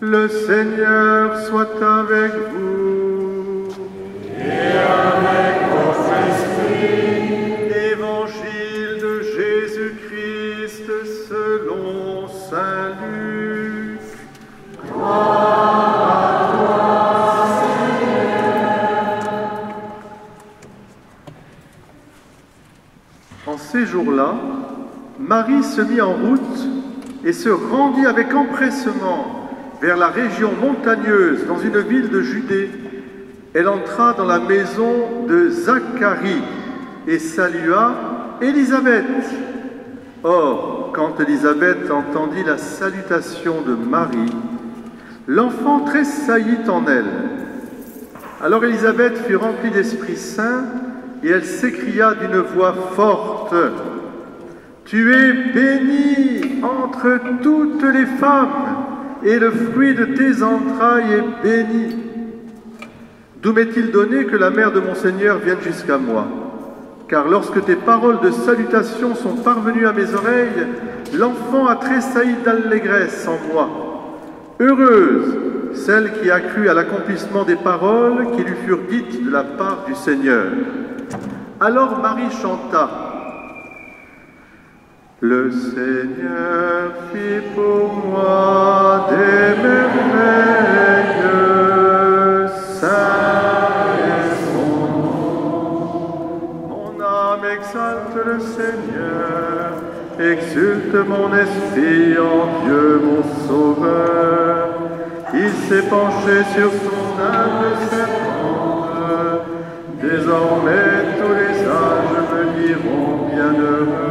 Le Seigneur soit avec vous. Et avec votre esprit. Évangile de Jésus-Christ selon saint Luc. Gloire à toi, Seigneur. En ces jours-là, Marie se mit en route et se rendit avec empressement vers la région montagneuse, dans une ville de Judée. Elle entra dans la maison de Zacharie et salua Élisabeth. Or, quand Élisabeth entendit la salutation de Marie, l'enfant tressaillit en elle. Alors Élisabeth fut remplie d'Esprit Saint et elle s'écria d'une voix forte: « Tu es bénie entre toutes les femmes, et le fruit de tes entrailles est béni. D'où m'est-il donné que la mère de mon Seigneur vienne jusqu'à moi? Car lorsque tes paroles de salutation sont parvenues à mes oreilles, l'enfant a tressailli d'allégresse en moi. Heureuse celle qui a cru à l'accomplissement des paroles qui lui furent dites de la part du Seigneur. » Alors Marie chanta: « Le Seigneur fit pour moi des merveilles, saint est son nom. Mon âme exalte le Seigneur, exulte mon esprit en Dieu mon Sauveur. Il s'est penché sur son humble servante. Désormais tous les âges me diront bienheureuse.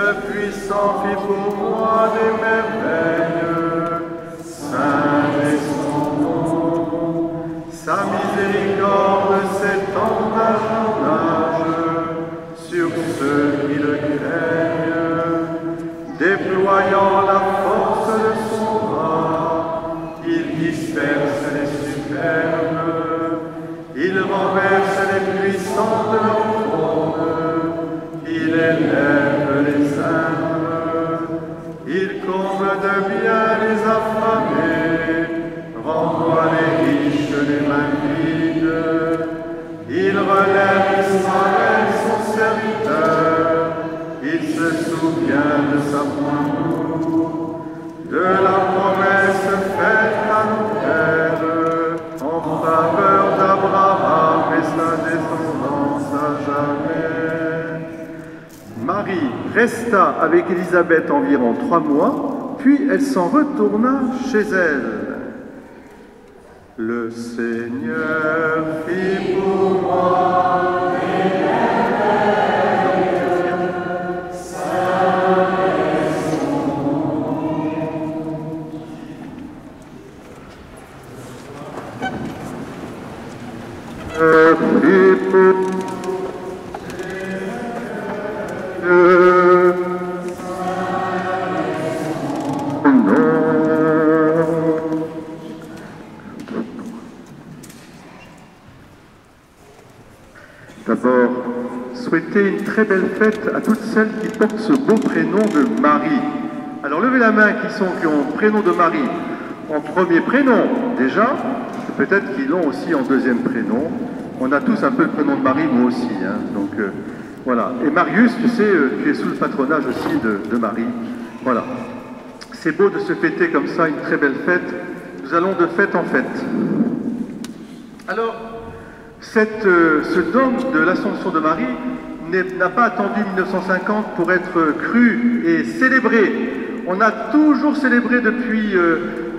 Le puissant fit pour moi des merveilles, saint est son nom. Sa miséricorde s'étend d'âge en âge sur ceux qui le craignent. Déployant la force de son bras, il disperse les superbes, il renverse les puissants de leur trône, il élève les humbles, il comble de bien les affamés, renvoie les riches les mains vides, il relève Israël son serviteur, il se souvient de sa promesse, de la promesse faite à nos pères, en faveur d'Abraham et sa descendance à jamais. Marie resta avec Élisabeth environ 3 mois, puis elle s'en retourna chez elle. Le Seigneur fit pour moi des merveilles, saint est son nom. Fit pour D'abord, souhaiter une très belle fête à toutes celles qui portent ce beau prénom de Marie. Alors levez la main qui ont le prénom de Marie en premier prénom déjà, peut-être qu'ils l'ont aussi en deuxième prénom. On a tous un peu le prénom de Marie, moi aussi, hein, donc voilà. Et Marius, tu sais, tu es sous le patronage aussi de Marie. Voilà. C'est beau de se fêter comme ça, une très belle fête. Nous allons de fête en fête. Alors, ce dogme de l'Assomption de Marie n'a pas attendu 1950 pour être cru et célébré. On a toujours célébré depuis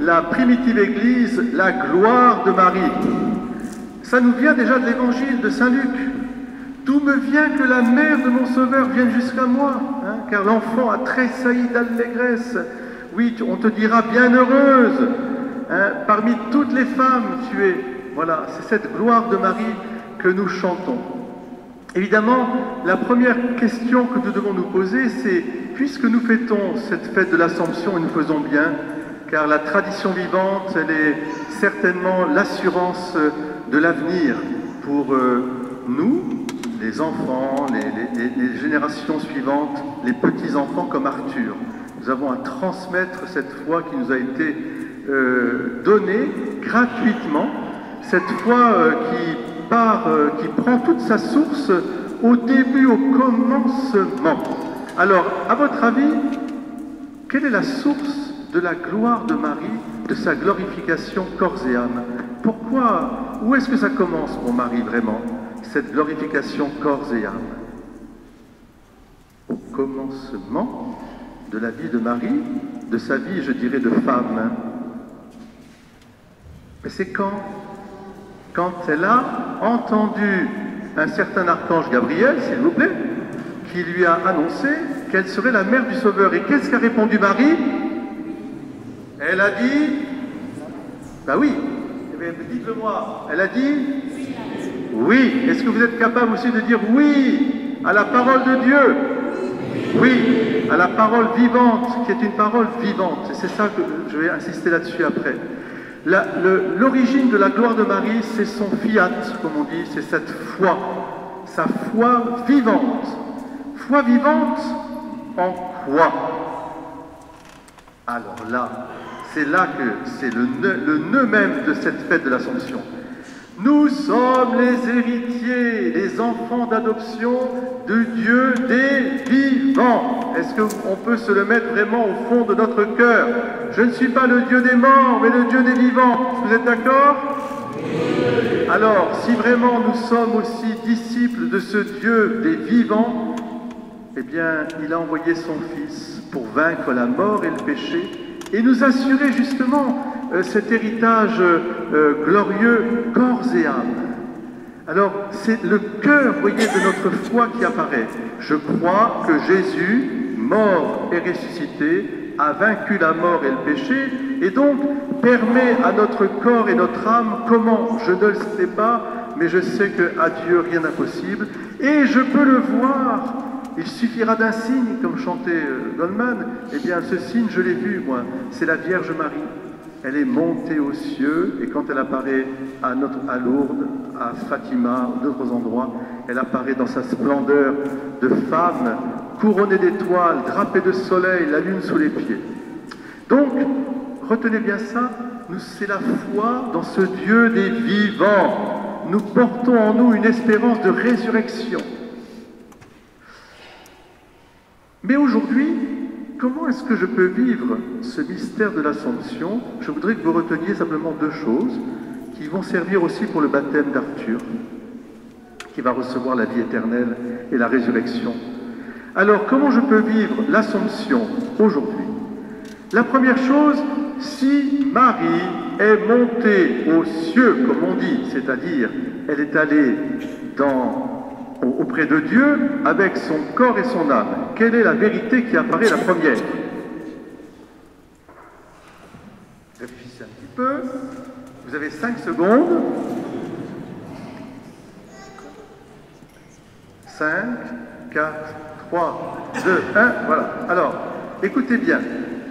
la primitive Église la gloire de Marie. Ça nous vient déjà de l'Évangile de Saint Luc. D'où me vient que la mère de mon Sauveur vienne jusqu'à moi, hein, car l'enfant a tressailli d'allégresse. Oui, on te dira bienheureuse, hein, parmi toutes les femmes tu es. Voilà, c'est cette gloire de Marie que nous chantons. Évidemment, la première question que nous devons nous poser, c'est, puisque nous fêtons cette fête de l'Assomption, et nous faisons bien, car la tradition vivante, elle est certainement l'assurance de l'avenir pour nous, les enfants, les générations suivantes, les petits-enfants comme Arthur. Nous avons à transmettre cette foi qui nous a été donnée gratuitement, cette foi qui prend toute sa source au début, au commencement. Alors, à votre avis, quelle est la source de la gloire de Marie, de sa glorification corps et âme? Pourquoi? Où est-ce que ça commence pour Marie vraiment, cette glorification corps et âme? Au commencement de la vie de Marie, de sa vie, je dirais, de femme. Mais c'est quand? Quand elle a entendu un certain archange Gabriel, s'il vous plaît, qui lui a annoncé qu'elle serait la mère du Sauveur. Et qu'est-ce qu'a répondu Marie? Elle a dit, bah oui, dites-le-moi, elle a dit oui. Est-ce que vous êtes capable aussi de dire oui à la parole de Dieu? Oui, à la parole vivante, qui est une parole vivante. Et c'est ça que je vais insister là-dessus après. L'origine de la gloire de Marie, c'est son fiat, comme on dit, c'est cette foi, sa foi vivante. Foi vivante en quoi? Alors là, c'est là que c'est le nœud même de cette fête de l'Assomption. Nous sommes les héritiers, les enfants d'adoption de Dieu des vivants. Est-ce qu'on peut se le mettre vraiment au fond de notre cœur? Je ne suis pas le Dieu des morts, mais le Dieu des vivants. Vous êtes d'accord? Alors, si vraiment nous sommes aussi disciples de ce Dieu des vivants, eh bien, il a envoyé son Fils pour vaincre la mort et le péché et nous assurer justement cet héritage glorieux, corps et âme. Alors, c'est le cœur, voyez, de notre foi qui apparaît. Je crois que Jésus, mort et ressuscité, a vaincu la mort et le péché, et donc permet à notre corps et notre âme, comment, je ne le sais pas, mais je sais qu'à Dieu rien n'est impossible, et je peux le voir. Il suffira d'un signe, comme chantait Goldman. Eh bien, ce signe, je l'ai vu, moi, c'est la Vierge Marie. Elle est montée aux cieux, et quand elle apparaît à Lourdes, à Fatima, d'autres endroits, elle apparaît dans sa splendeur de femme, couronnée d'étoiles, drapée de soleil, la lune sous les pieds. Donc, retenez bien ça, c'est la foi dans ce Dieu des vivants. Nous portons en nous une espérance de résurrection. Mais aujourd'hui, comment est-ce que je peux vivre ce mystère de l'Assomption? Je voudrais que vous reteniez simplement deux choses qui vont servir aussi pour le baptême d'Arthur, qui va recevoir la vie éternelle et la résurrection. Alors, comment je peux vivre l'Assomption aujourd'hui? La première chose, si Marie est montée aux cieux, comme on dit, c'est-à-dire elle est allée auprès de Dieu avec son corps et son âme, quelle est la vérité qui apparaît la première? Réfléchissez un petit peu. Vous avez 5 secondes. 5, 4, 3, 2, 1, voilà. Alors, écoutez bien.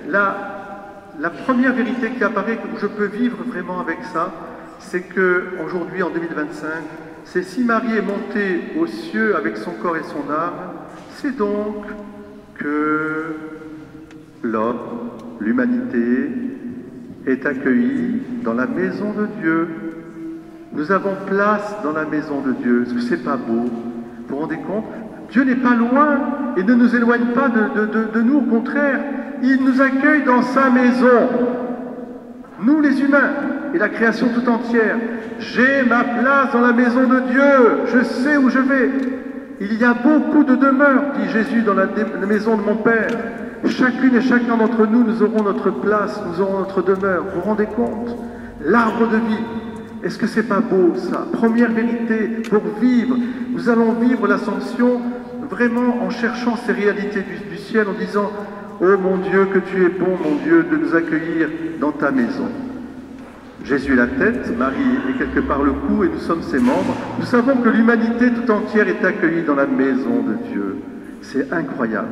La première vérité qui apparaît, que je peux vivre vraiment avec ça, c'est qu'aujourd'hui, en 2025, c'est si Marie est montée aux cieux avec son corps et son âme, c'est donc que l'homme, l'humanité, est accueilli dans la maison de Dieu. Nous avons place dans la maison de Dieu. Est-ce que c'est pas beau? Vous vous rendez compte? Dieu n'est pas loin et ne nous éloigne pas de nous, au contraire. Il nous accueille dans sa maison. Nous les humains et la création tout entière. J'ai ma place dans la maison de Dieu. Je sais où je vais. Il y a beaucoup de demeures, dit Jésus, dans la maison de mon Père. Chacune et chacun d'entre nous, nous aurons notre place, nous aurons notre demeure. Vous vous rendez compte? L'arbre de vie. Est-ce que c'est pas beau, ça? Première vérité, pour vivre. Nous allons vivre l'Assomption vraiment en cherchant ces réalités du ciel, en disant « Oh mon Dieu, que tu es bon, mon Dieu, de nous accueillir dans ta maison. » Jésus est la tête, Marie est quelque part le cou, et nous sommes ses membres. Nous savons que l'humanité tout entière est accueillie dans la maison de Dieu. C'est incroyable.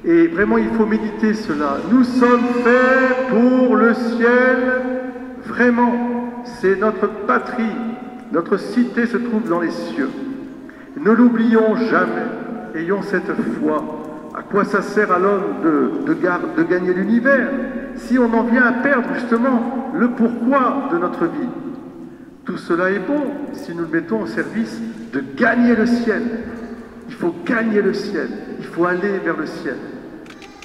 Et vraiment, il faut méditer cela. Nous sommes faits pour le ciel, vraiment. C'est notre patrie. Notre cité se trouve dans les cieux. Ne l'oublions jamais. Ayons cette foi à quoi ça sert à l'homme de gagner l'univers si on en vient à perdre justement le pourquoi de notre vie? Tout cela est bon si nous le mettons au service de gagner le ciel. Il faut gagner le ciel, il faut aller vers le ciel.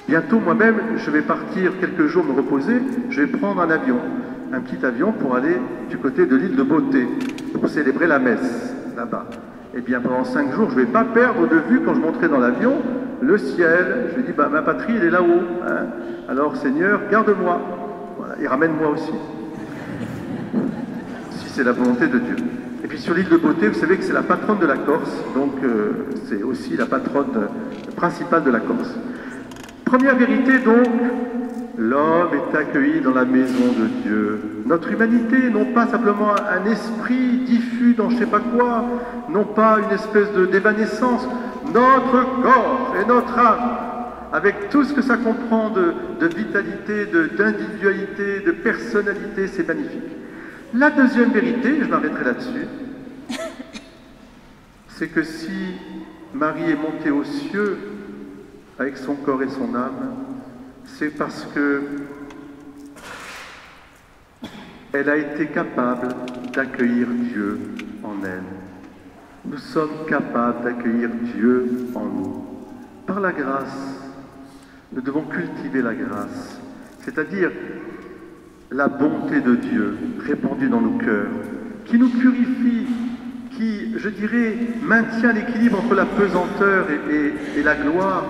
Bientôt, moi-même, je vais partir quelques jours me reposer, je vais prendre un avion, un petit avion pour aller du côté de l'île de Beauté, pour célébrer la messe, là-bas. Et bien, pendant 5 jours, je ne vais pas perdre de vue, quand je monterai dans l'avion, le ciel. Je dis, bah, ma patrie, elle est là-haut. Hein. Alors, Seigneur, garde-moi. Voilà, et ramène-moi aussi. Si c'est la volonté de Dieu. Et puis sur l'île de Beauté, vous savez que c'est la patronne de la Corse, donc c'est aussi la patronne principale de la Corse. Première vérité donc, l'homme est accueilli dans la maison de Dieu. Notre humanité, non pas simplement un esprit diffus dans je ne sais pas quoi, non pas une espèce d'évanescence, notre corps et notre âme, avec tout ce que ça comprend de vitalité, d'individualité, de personnalité, c'est magnifique. La deuxième vérité, je m'arrêterai là-dessus, c'est que si Marie est montée aux cieux avec son corps et son âme, c'est parce que elle a été capable d'accueillir Dieu en elle. Nous sommes capables d'accueillir Dieu en nous. Par la grâce, nous devons cultiver la grâce, c'est-à-dire la bonté de Dieu répandue dans nos cœurs, qui nous purifie, qui, je dirais, maintient l'équilibre entre la pesanteur et la gloire.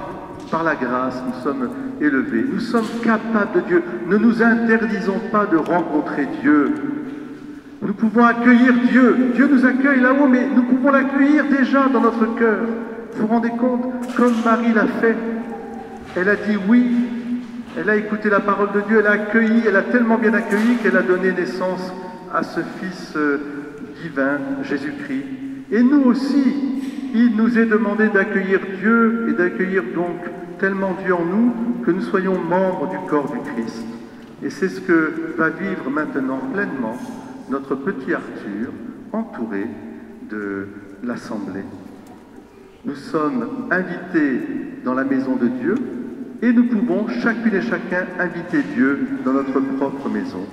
Par la grâce, nous sommes élevés, nous sommes capables de Dieu. Ne nous interdisons pas de rencontrer Dieu. Nous pouvons accueillir Dieu. Dieu nous accueille là-haut, mais nous pouvons l'accueillir déjà dans notre cœur. Vous vous rendez compte? Comme Marie l'a fait. Elle a dit oui. Elle a écouté la parole de Dieu, elle a accueilli, elle a tellement bien accueilli qu'elle a donné naissance à ce Fils divin, Jésus-Christ. Et nous aussi, il nous est demandé d'accueillir Dieu et d'accueillir donc tellement Dieu en nous que nous soyons membres du corps du Christ. Et c'est ce que va vivre maintenant pleinement notre petit Arthur, entouré de l'Assemblée. Nous sommes invités dans la maison de Dieu, et nous pouvons, chacune et chacun, inviter Dieu dans notre propre maison.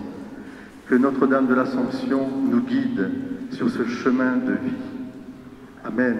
Que Notre-Dame de l'Assomption nous guide sur ce chemin de vie. Amen.